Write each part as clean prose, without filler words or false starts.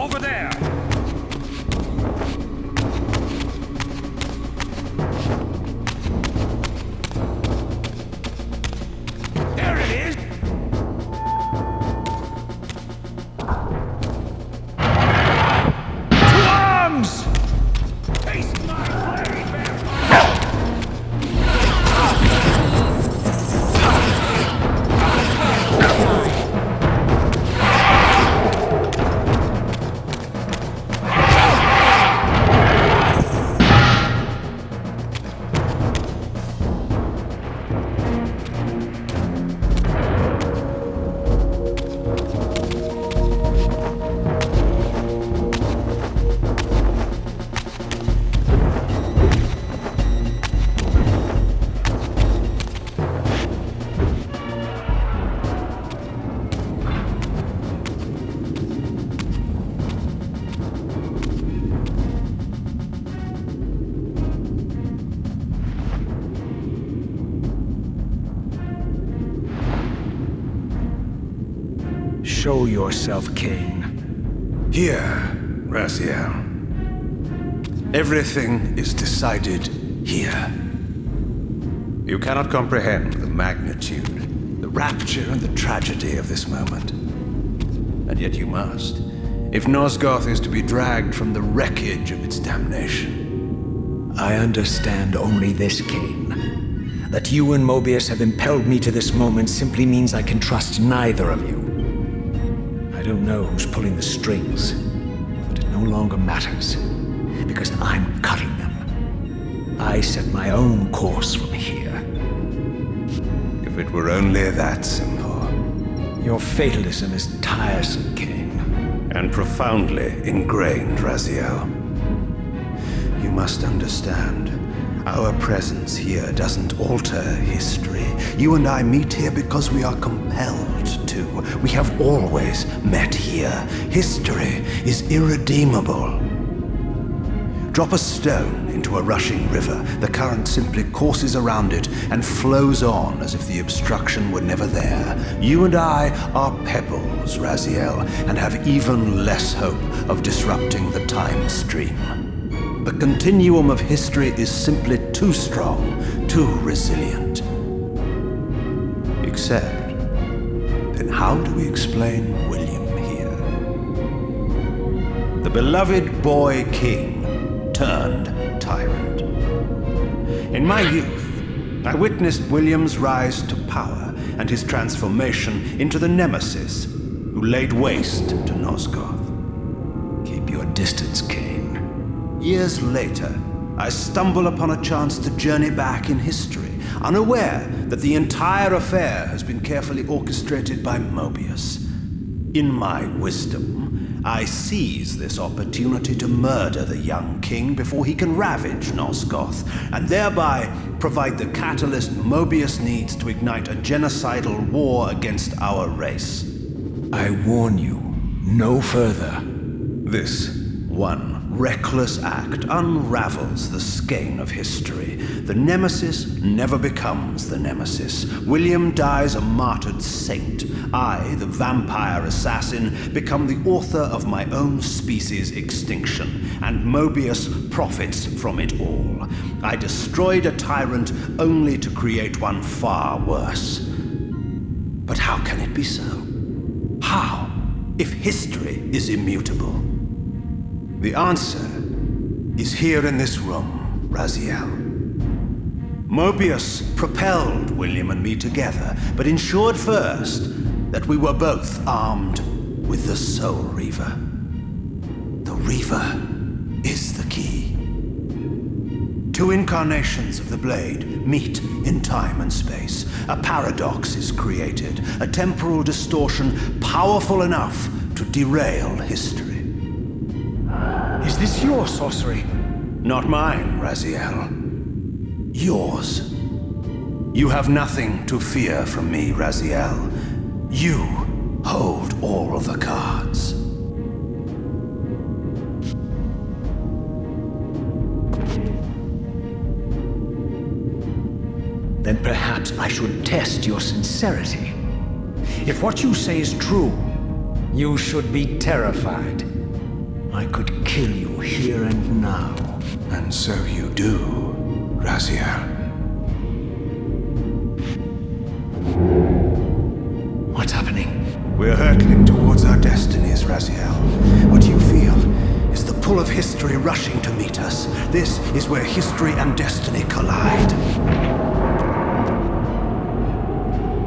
Over there! There it is! To arms! Taste my blade, vampire! Show yourself, Cain. Here, Raziel. Everything is decided here. You cannot comprehend the magnitude, the rapture and the tragedy of this moment. And yet you must, if Nosgoth is to be dragged from the wreckage of its damnation. I understand only this, Cain. That you and Mobius have impelled me to this moment simply means I can trust neither of you. I don't know who's pulling the strings, but it no longer matters, because I'm cutting them. I set my own course from here. If it were only that simple. Your fatalism is tiresome, Cain. And profoundly ingrained, Raziel. You must understand, our presence here doesn't alter history. You and I meet here because we are compelled to. We have always met here. History is irredeemable. Drop a stone into a rushing river. The current simply courses around it and flows on as if the obstruction were never there. You and I are pebbles, Raziel, and have even less hope of disrupting the time stream. The continuum of history is simply too strong, too resilient. Except, then how do we explain William here? The beloved boy king turned tyrant. In my youth, I witnessed William's rise to power and his transformation into the nemesis who laid waste to Nosgoth. Keep your distance, Cain. Years later, I stumble upon a chance to journey back in history, unaware that the entire affair has been carefully orchestrated by Mobius. In my wisdom, I seize this opportunity to murder the young king before he can ravage Nosgoth, and thereby provide the catalyst Mobius needs to ignite a genocidal war against our race. I warn you, no further. This one reckless act unravels the skein of history. The nemesis never becomes the nemesis. William dies a martyred saint. I, the vampire assassin, become the author of my own species' extinction, and Mobius profits from it all. I destroyed a tyrant only to create one far worse. But how can it be so? How, if history is immutable? The answer is here in this room, Raziel. Mobius propelled William and me together, but ensured first that we were both armed with the Soul Reaver. The Reaver is the key. Two incarnations of the blade meet in time and space. A paradox is created, a temporal distortion powerful enough to derail history. Is this your sorcery? Not mine, Raziel. Yours. You have nothing to fear from me, Raziel. You hold all the cards. Then perhaps I should test your sincerity. If what you say is true, you should be terrified. I could kill you here and now. And so you do, Raziel. What's happening? We're hurtling towards our destinies, Raziel. What you feel is the pull of history rushing to meet us. This is where history and destiny collide.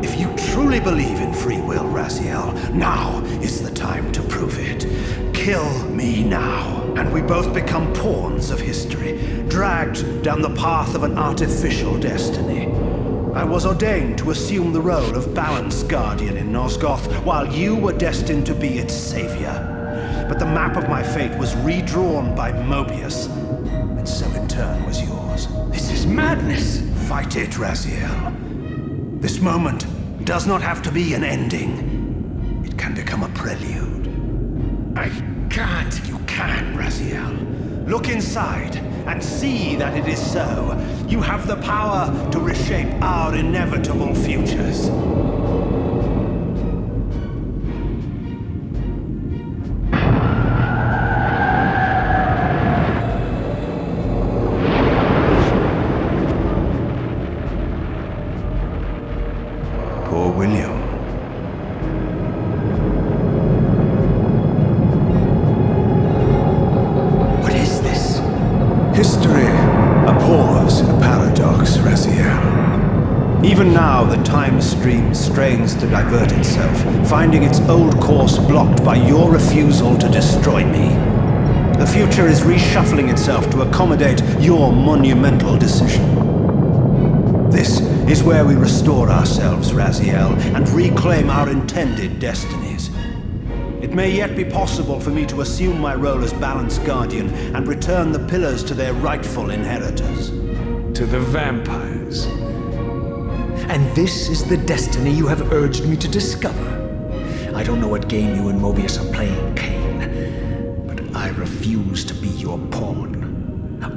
If you truly believe in free will, Raziel, now is the time to prove it. Kill me now, and we both become pawns of history, dragged down the path of an artificial destiny. I was ordained to assume the role of Balance Guardian in Nosgoth, while you were destined to be its savior. But the map of my fate was redrawn by Mobius, and so in turn was yours. This is madness! Fight it, Raziel. This moment does not have to be an ending. It can become a prelude. I can't. You can, Raziel. Look inside and see that it is so. You have the power to reshape our inevitable futures. Poor William. What is this? History, a pause, a paradox, Raziel. Even now, the time stream strains to divert itself, finding its old course blocked by your refusal to destroy me. The future is reshuffling itself to accommodate your monumental decision. This is where we restore ourselves, Raziel, and reclaim our intended destinies. It may yet be possible for me to assume my role as Balance Guardian and return the pillars to their rightful inheritors. To the vampires. And this is the destiny you have urged me to discover. I don't know what game you and Mobius are playing, Kane, but I refuse to be your pawn.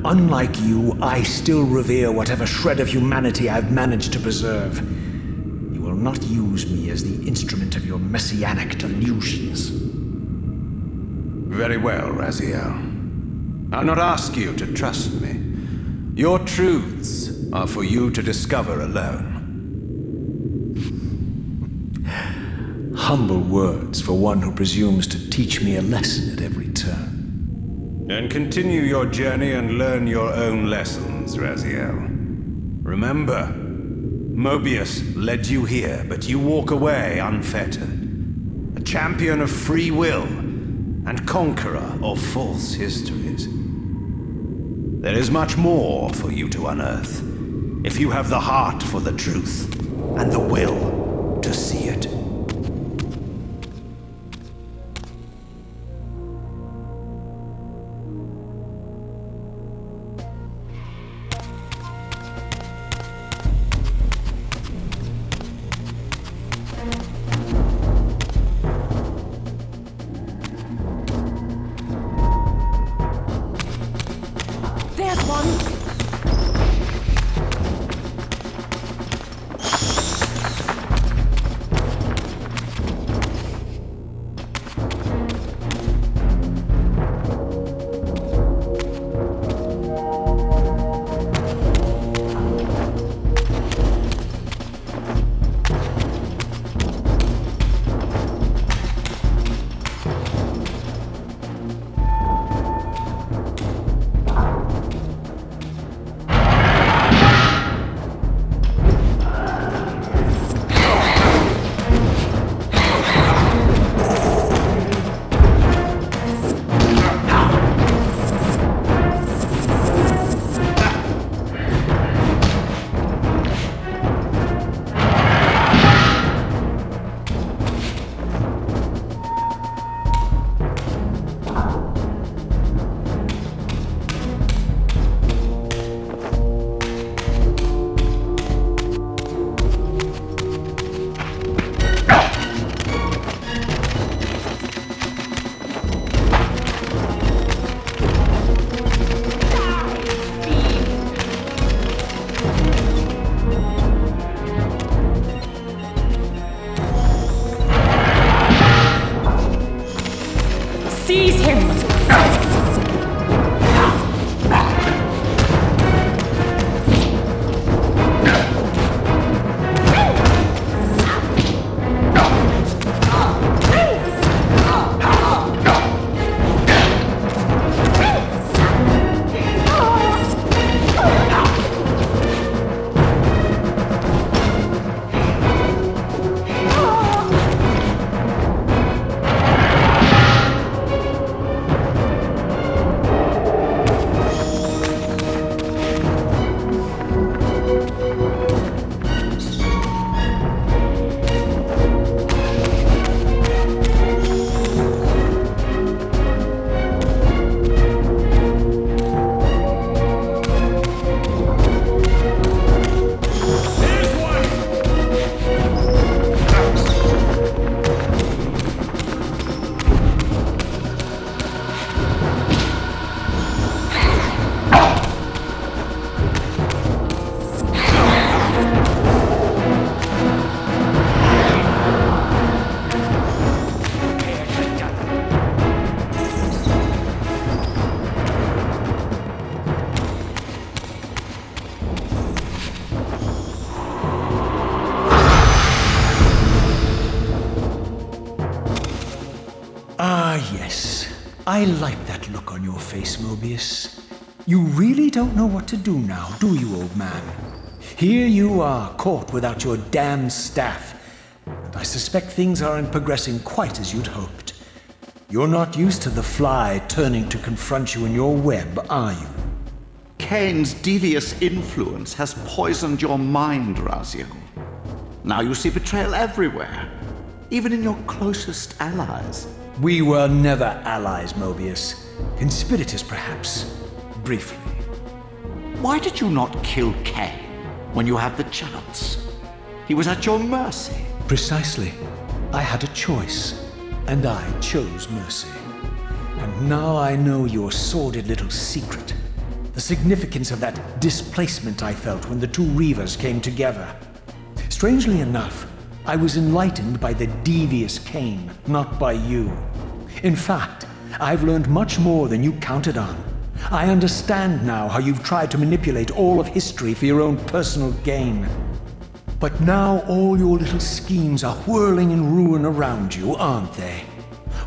Unlike you, I still revere whatever shred of humanity I've managed to preserve. You will not use me as the instrument of your messianic delusions. Very well, Raziel. I'll not ask you to trust me. Your truths are for you to discover alone. Humble words for one who presumes to teach me a lesson at every turn. And continue your journey and learn your own lessons, Raziel. Remember, Mobius led you here, but you walk away unfettered. A champion of free will and conqueror of false histories. There is much more for you to unearth, if you have the heart for the truth and the will to see it. There's one! I like that look on your face, Mobius. You really don't know what to do now, do you, old man? Here you are, caught without your damned staff. And I suspect things aren't progressing quite as you'd hoped. You're not used to the fly turning to confront you in your web, are you? Kain's devious influence has poisoned your mind, Raziel. Now you see betrayal everywhere, even in your closest allies. We were never allies, Mobius. Conspirators, perhaps. Briefly. Why did you not kill Kain when you had the chance? He was at your mercy. Precisely. I had a choice, and I chose mercy. And now I know your sordid little secret. The significance of that displacement I felt when the two Reavers came together. Strangely enough, I was enlightened by the devious Kain, not by you. In fact, I've learned much more than you counted on. I understand now how you've tried to manipulate all of history for your own personal gain. But now all your little schemes are whirling in ruin around you, aren't they?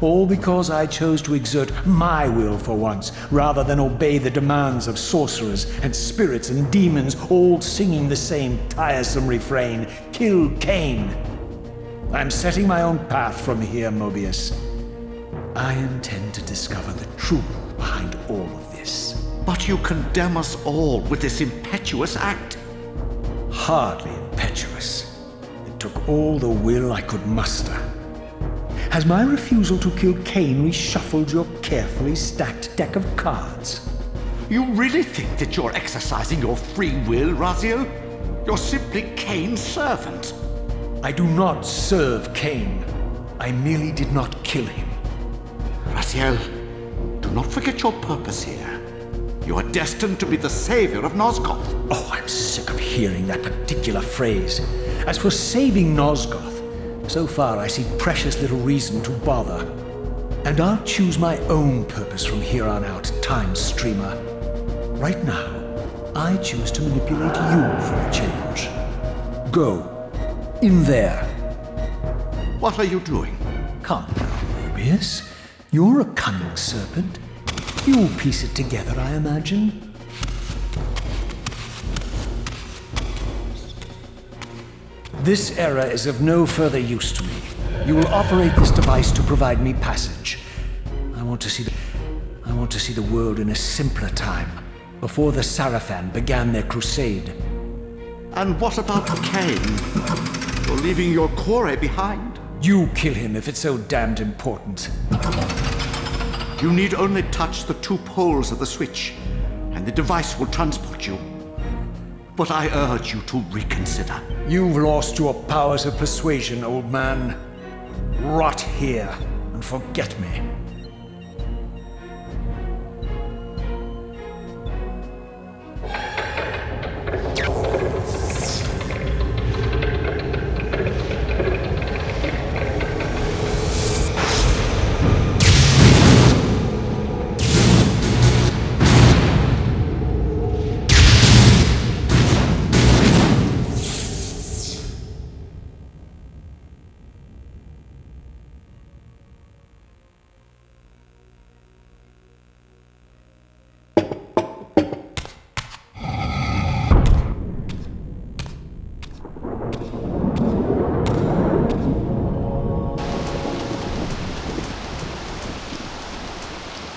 All because I chose to exert my will for once, rather than obey the demands of sorcerers and spirits and demons, all singing the same tiresome refrain, "Kill Kain." I'm setting my own path from here, Mobius. I intend to discover the truth behind all of this. But you condemn us all with this impetuous act. Hardly impetuous. It took all the will I could muster. Has my refusal to kill Kain reshuffled your carefully stacked deck of cards? You really think that you're exercising your free will, Raziel? You're simply Kain's servant. I do not serve Kain. I merely did not kill him. Raziel, do not forget your purpose here. You are destined to be the savior of Nosgoth. Oh, I'm sick of hearing that particular phrase. As for saving Nosgoth, so far I see precious little reason to bother. And I'll choose my own purpose from here on out, Time Streamer. Right now, I choose to manipulate you for a change. Go. In there. What are you doing? Come now, Mobius. You're a cunning serpent. You'll piece it together, I imagine. This era is of no further use to me. You will operate this device to provide me passage. I want to see the world in a simpler time, before the Sarafan began their crusade. And what about Kain? You're leaving your core behind. You kill him if it's so damned important. You need only touch the two poles of the switch, and the device will transport you. But I urge you to reconsider. You've lost your powers of persuasion, old man. Rot here and forget me.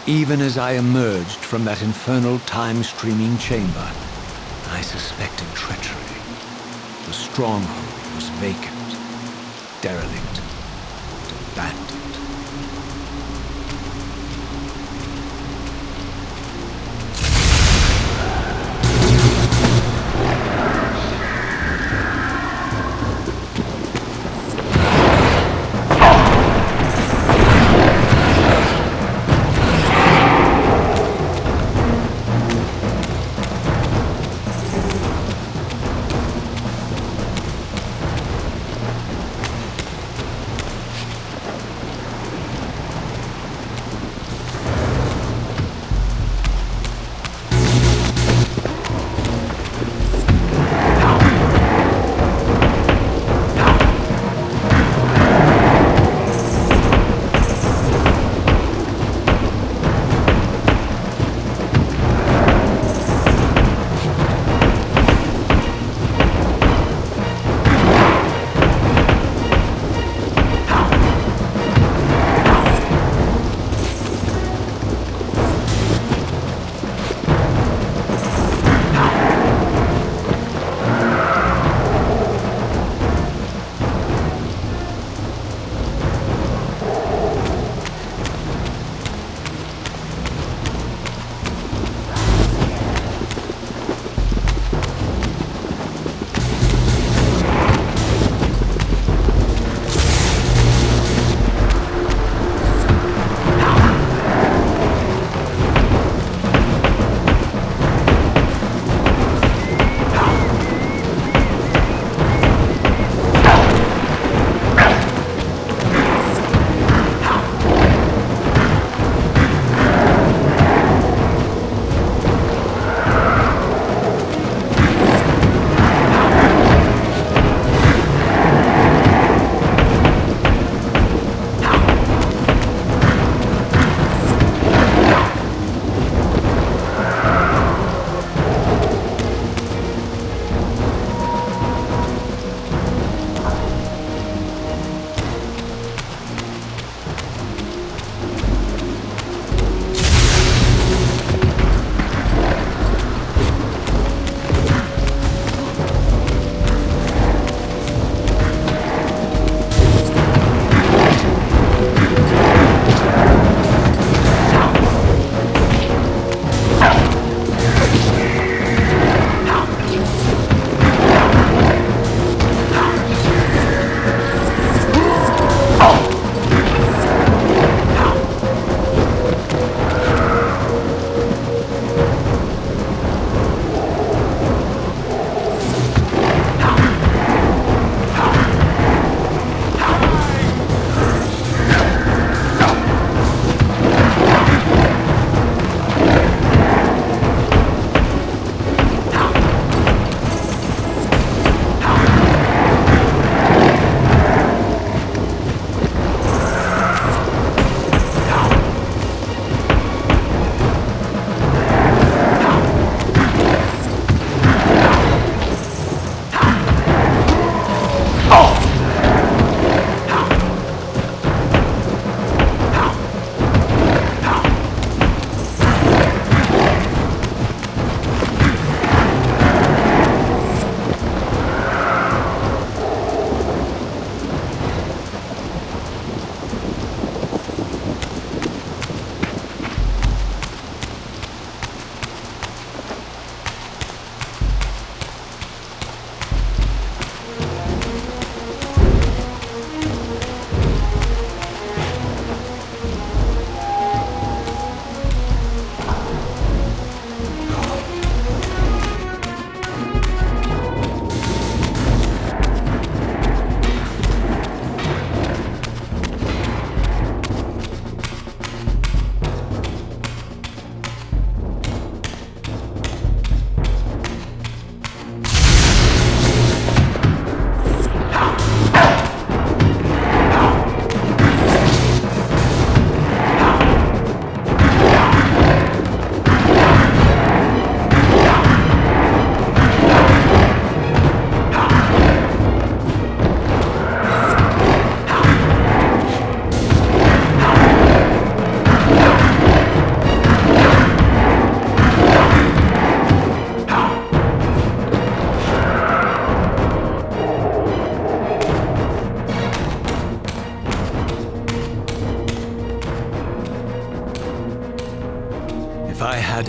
Even as I emerged from that infernal time-streaming chamber, I suspected treachery. The stronghold was vacant, derelict, and abandoned.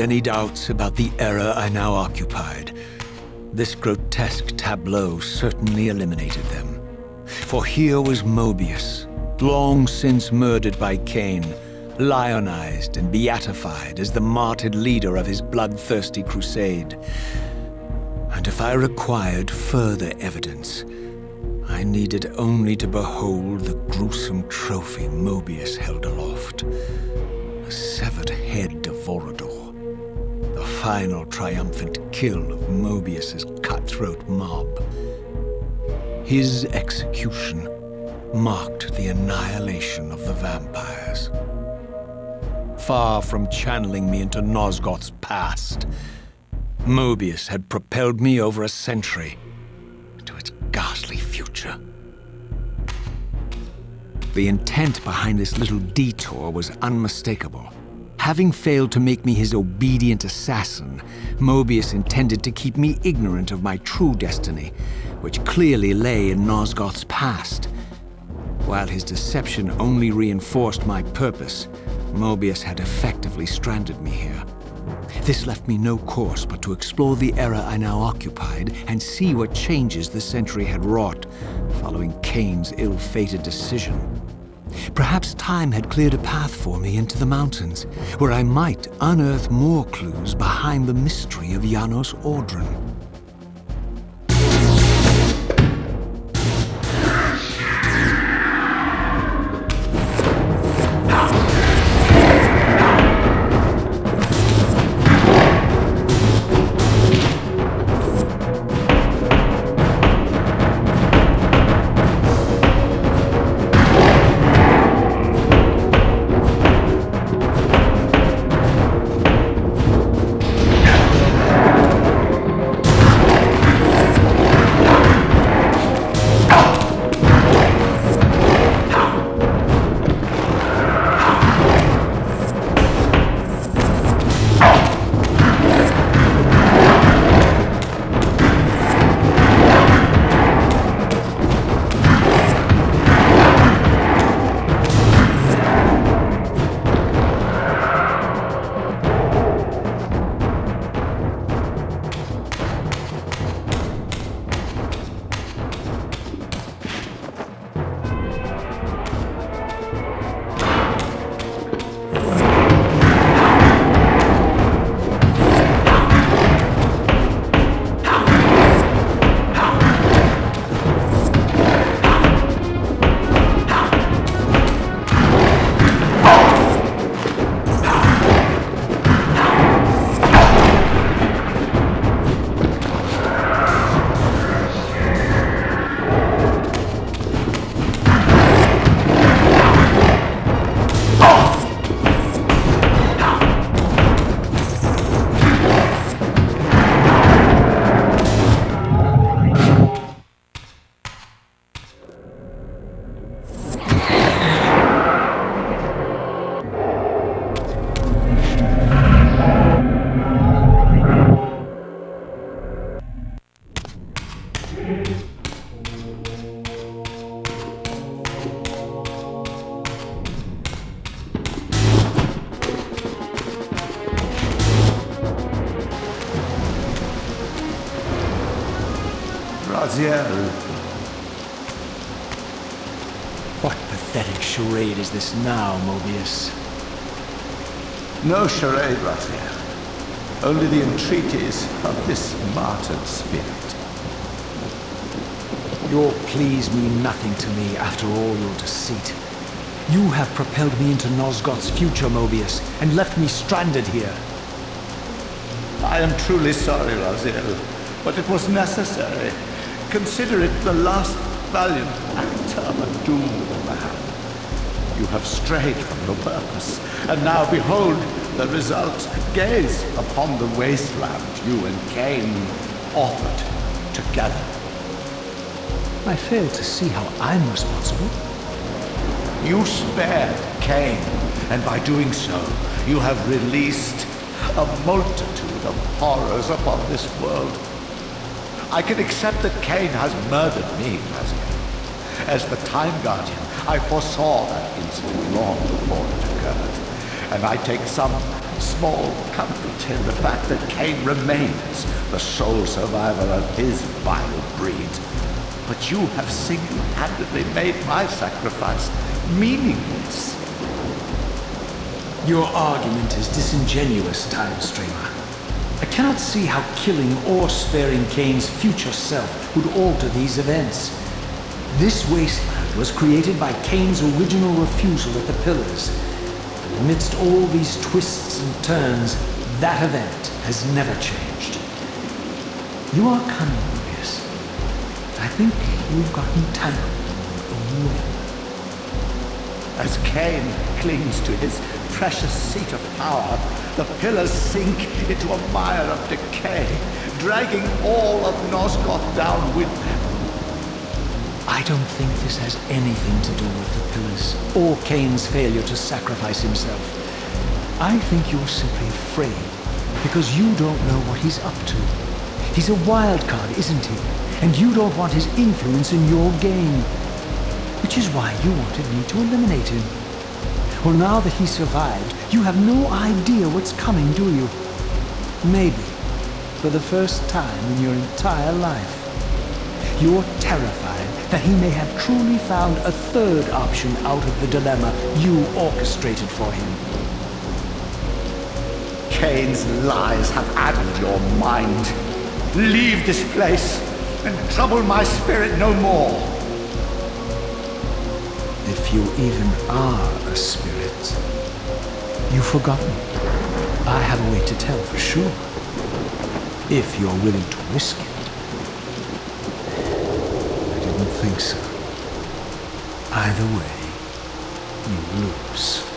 any doubts about the era I now occupied, this grotesque tableau certainly eliminated them. For here was Mobius, long since murdered by Cain, lionized and beatified as the martyred leader of his bloodthirsty crusade. And if I required further evidence, I needed only to behold the gruesome trophy Mobius held aloft. The severed head of Vorador. The final triumphant kill of Mobius's cutthroat mob. His execution marked the annihilation of the vampires. Far from channeling me into Nosgoth's past, Mobius had propelled me over a century to its ghastly future. The intent behind this little detour was unmistakable. Having failed to make me his obedient assassin, Mobius intended to keep me ignorant of my true destiny, which clearly lay in Nosgoth's past. While his deception only reinforced my purpose, Mobius had effectively stranded me here. This left me no course but to explore the era I now occupied and see what changes the century had wrought following Cain's ill-fated decision. Perhaps time had cleared a path for me into the mountains, where I might unearth more clues behind the mystery of Janos Audron. What pathetic charade is this now, Mobius? No charade, Raziel. Only the entreaties of this martyred spirit. Your pleas mean nothing to me after all your deceit. You have propelled me into Nosgoth's future, Mobius, and left me stranded here. I am truly sorry, Raziel, but it was necessary. Consider it the last valiant act of a doomed man. You have strayed from your purpose, and now behold the result. Gaze upon the wasteland you and Cain authored together. I fail to see how I'm responsible. You spared Cain, and by doing so, you have released a multitude of horrors upon this world. I can accept that Cain has murdered me, Raziel. As the Time Guardian, I foresaw that incident long before it occurred, and I take some small comfort in the fact that Cain remains the sole survivor of his vile breed. But you have single-handedly made my sacrifice meaningless. Your argument is disingenuous, Time Streamer. I cannot see how killing or sparing Cain's future self would alter these events. This wasteland was created by Cain's original refusal at the Pillars. And amidst all these twists and turns, that event has never changed. You are cunning, Mobius. I think you've gotten tangled in a web. As Cain clings to his precious seat of power, the pillars sink into a mire of decay, dragging all of Nosgoth down with them. I don't think this has anything to do with the Pillars, or Cain's failure to sacrifice himself. I think you're simply afraid, because you don't know what he's up to. He's a wild card, isn't he? And you don't want his influence in your game. Which is why you wanted me to eliminate him. Well, now that he survived, you have no idea what's coming, do you? Maybe, for the first time in your entire life, you're terrified that he may have truly found a third option out of the dilemma you orchestrated for him. Cain's lies have addled your mind. Leave this place and trouble my spirit no more. If you even are a spirit, you've forgotten. I have a way to tell for sure. If you're willing to risk it. I didn't think so. Either way, you lose.